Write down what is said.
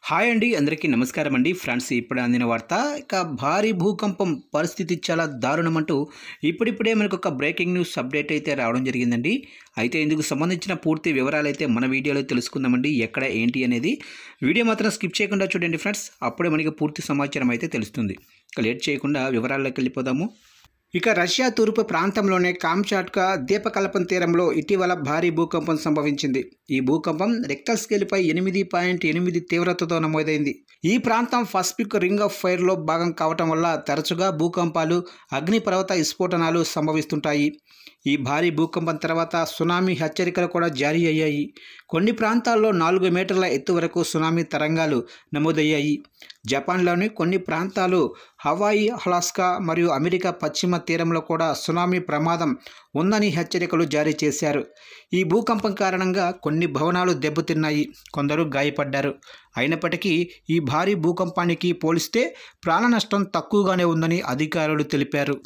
Hi అండి, అందరికీ నమస్కారం అండి. ఫ్రెండ్స్, ఇప్పుడు అందిన వార్త ఇక భారీ భూకంపం పరిస్థితి చాలా దారుణం అంటూ ఇప్పుడిప్పుడే మనకు ఒక బ్రేకింగ్ న్యూస్ అప్డేట్ అయితే రావడం జరిగిందండి. అయితే ఇందుకు సంబంధించిన పూర్తి వివరాలు అయితే మన వీడియోలో తెలుసుకుందామండి. ఎక్కడ ఏంటి అనేది వీడియో మాత్రం స్కిప్ చేయకుండా చూడండి ఫ్రెండ్స్. అప్పుడే మనకి పూర్తి సమాచారం అయితే తెలుస్తుంది. ఇక లేట్ చేయకుండా వివరాల్లోకి వెళ్ళిపోదాము. ఇక రష్యా తూర్పు ప్రాంతంలోని కామ్చాట్కా ద్వీపకల్పం తీరంలో ఇటీవల భారీ భూకంపం సంభవించింది. ఈ భూకంపం రిక్టర్ స్కేల్పై 8.8 తీవ్రతతో నమోదైంది. ఈ ప్రాంతం పసిఫిక్ రింగ్ ఆఫ్ ఫైర్లో భాగం కావటం వల్ల తరచుగా భూకంపాలు, అగ్నిపర్వత విస్ఫోటనాలు సంభవిస్తుంటాయి. ఈ భారీ భూకంపం తర్వాత సునామీ హెచ్చరికలు కూడా జారీ అయ్యాయి. కొన్ని ప్రాంతాల్లో 4 మీటర్ల ఎత్తు వరకు సునామీ తరంగాలు నమోదయ్యాయి. జపాన్లోని కొన్ని ప్రాంతాలు, హవాయి, అలాస్కా మరియు అమెరికా పశ్చిమ తీరంలో కూడా సునామీ ప్రమాదం ఉందని హెచ్చరికలు జారీ చేశారు. ఈ భూకంపం కారణంగా కొన్ని భవనాలు దెబ్బతిన్నాయి, కొందరు గాయపడ్డారు. అయినప్పటికీ ఈ భారీ భూకంపానికి పోలిస్తే ప్రాణ నష్టం తక్కువగానే ఉందని అధికారులు తెలిపారు.